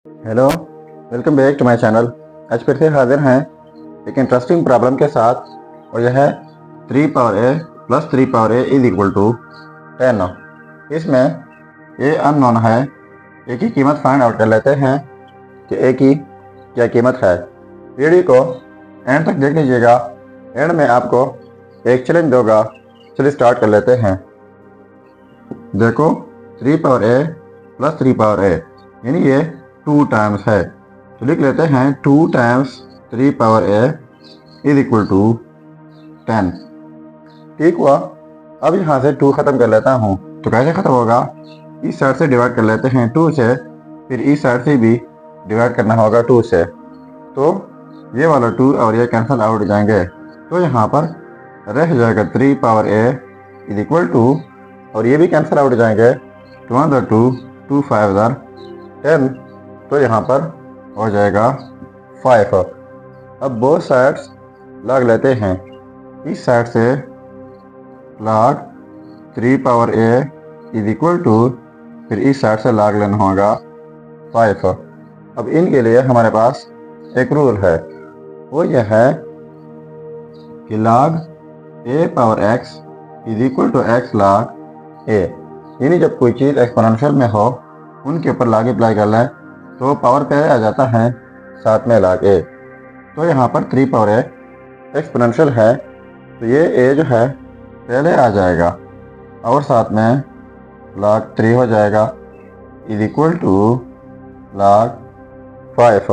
Hello, welcome back to my channel. आज फिर से हाजिर हैं एक इंटरेस्टिंग प्रॉब्लम के साथ और यह है 3 power a plus 3 power a is equal to 10। इसमें ए अननोन है। ए की कीमत फाइंड आउट कर लेते हैं कि ए की क्या कीमत है। वीडियो को एंड तक देख लीजिएगा। एंड में आपको एक चैलेंज दूंगा। चलिए स्टार्ट कर लेते हैं। देखो 3 पावर ए प्लस 3 पावर ए यानी ये 2 टाइम्स है, तो लिख लेते हैं 2 times 3 power a is equal to 10। ठीक हुआ। अब यहाँ से 2 ख़त्म कर लेता हूँ। तो कैसे ख़त्म होगा, इस साइड से डिवाइड कर लेते हैं 2 से, फिर इस साइड से भी डिवाइड करना होगा 2 से। तो ये वाला 2 और ये कैंसिल आउट हो जाएंगे, तो यहाँ पर रह जाएगा 3 power a is equal to, और ये भी कैंसिल आउट हो जाएंगे। 2 × 2 2 5 10, तो यहाँ पर हो जाएगा 5। अब बोथ साइड्स लॉग लेते हैं। इस साइड से log 3 power a is equal to, फिर इस साइड से लॉग लेना होगा 5। अब इनके लिए हमारे पास एक रूल है, वो यह है कि log a power x is equal to x log a. यानी जब कोई चीज़ एक्सपोनेंशियल में हो, उनके ऊपर लॉग अप्लाई कर लें तो पावर पे आ जाता है साथ में लॉग ए। तो यहाँ पर 3 पावर ए एक्सपोनेंशियल है, तो ये ए जो है पहले आ जाएगा और साथ में लॉग 3 हो जाएगा इज इक्वल टू लॉग 5।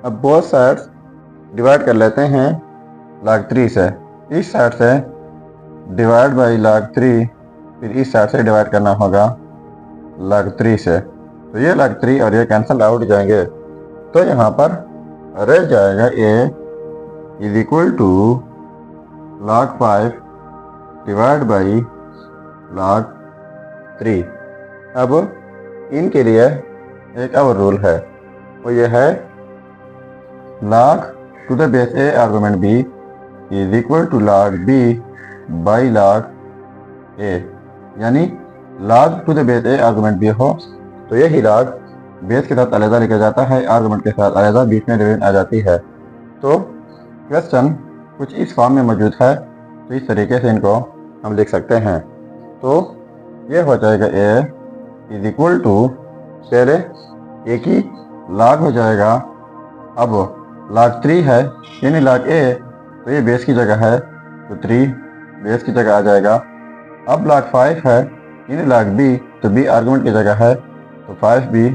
अब बोथ साइड्स डिवाइड कर लेते हैं लॉग 3 से। इस साइड से डिवाइड बाई लॉग 3, फिर इस साइड से डिवाइड करना होगा लॉग 3 से। तो ये लॉग 3 और ये कैंसिल आउट जाएंगे, तो यहाँ पर रह जाएगा a is equal to log 5 divide by log 3। अब इनके लिए एक और रूल है, वो ये है log to the base a argument b is equal to log b by log a. यानी log to the base a argument b हो तो यही लॉग बेस के साथ अलग लिखा जाता है, आर्गुमेंट के साथ अलग, बीच में डिवीजन आ जाती है। तो क्वेश्चन कुछ इस फॉर्म में मौजूद है, तो इस तरीके से इनको हम लिख सकते हैं। तो ये हो जाएगा ए इज इक्वल टू, पहले ए की लॉग हो जाएगा। अब लॉग 3 है यानी लॉग ए, तो ये बेस की जगह है, तो 3 बेस की जगह आ जाएगा। अब लॉग 5 है यानी लॉग बी, तो बी आर्गुमेंट की जगह है, तो 5 भी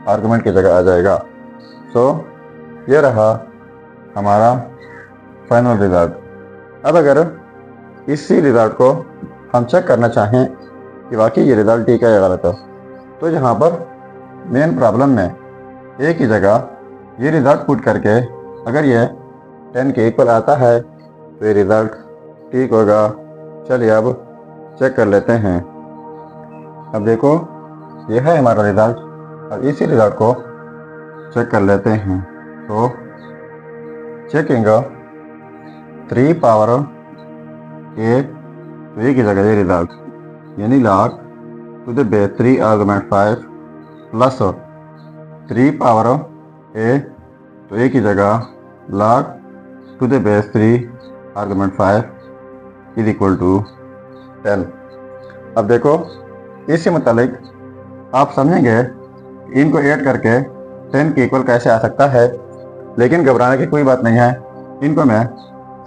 आर्गुमेंट की जगह आ जाएगा। सो ये रहा हमारा फाइनल रिज़ल्ट। अब अगर इसी रिज़ल्ट को हम चेक करना चाहें कि वाकई ये रिज़ल्ट ठीक है या गलत है, तो यहाँ पर मेन प्रॉब्लम में ए की जगह ये रिज़ल्ट पुट करके अगर ये 10 के इक्वल आता है तो ये रिज़ल्ट ठीक होगा। चलिए अब चेक कर लेते हैं। अब देखो ये है हमारा रिज़ल्ट, अब इसी रिज़ल्ट को चेक कर लेते हैं। तो चेकिंग 3 पावर ए, तो ये की जगह ये रिज़ल्ट यानी log to the base 3 argument 5 plus 3 power a, तो ये की जगह log to the base 3 argument 5 is equal to 10। अब देखो इससे मुतालिक आप समझेंगे इनको ऐड करके 10 के इक्वल कैसे आ सकता है, लेकिन घबराने की कोई बात नहीं है, इनको मैं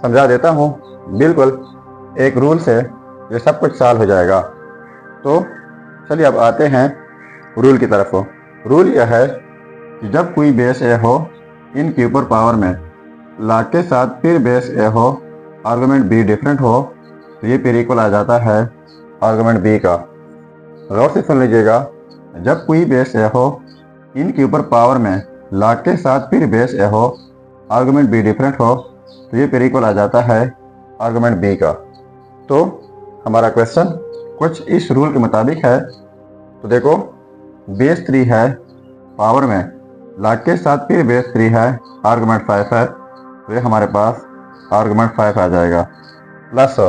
समझा देता हूँ। बिल्कुल एक रूल से ये सब कुछ सॉल्व हो जाएगा। तो चलिए अब आते हैं रूल की तरफ। रूल यह है कि जब कोई बेस ए हो, इनके ऊपर पावर में लॉग के साथ फिर बेस ए हो, आर्गुमेंट बी डिफरेंट हो, तो ये फिर इक्वल आ जाता है आर्गुमेंट बी का। गौर से सुन लीजिएगा, जब कोई बेस ए हो, इनके ऊपर पावर में लॉग के साथ फिर बेस ए हो, आर्गुमेंट बी डिफरेंट हो, तो ये फिर इक्वल आ जाता है आर्गुमेंट बी का। तो हमारा क्वेश्चन कुछ इस रूल के मुताबिक है। तो देखो बेस 3 है, पावर में लॉग के साथ फिर बेस 3 है, आर्गुमेंट 5 है, तो ये हमारे पास आर्गुमेंट 5 आ जाएगा। प्लस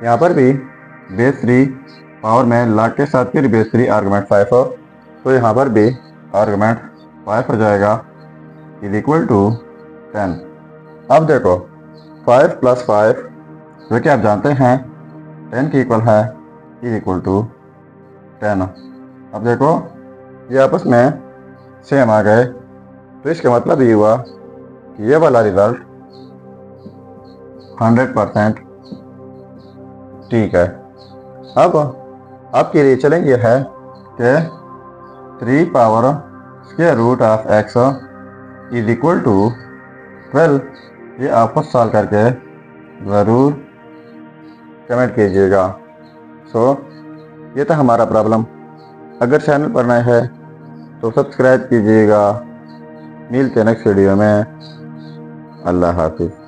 यहाँ पर भी बेस 3 पावर में लॉग के साथ फिर बेस 3 आर्गुमेंट 5 हो, तो यहाँ पर भी आर्गुमेंट 5 हो जाएगा इज इक्वल टू 10। अब देखो 5 + 5 जो कि आप जानते हैं 10 के इक्वल है इज इक्वल टू 10। अब देखो ये आपस में सेम आ गए, तो इसका मतलब ये हुआ कि ये वाला रिजल्ट 100% ठीक है। अब आपके लिए चैलेंज ये है कि 3 power square root of x is equal to 12। ये आप खुद सॉल्व करके ज़रूर कमेंट कीजिएगा। ये था हमारा प्रॉब्लम। अगर चैनल पर नए हैं तो सब्सक्राइब कीजिएगा। मिलते हैं नेक्स्ट वीडियो में। अल्लाह हाफिज़।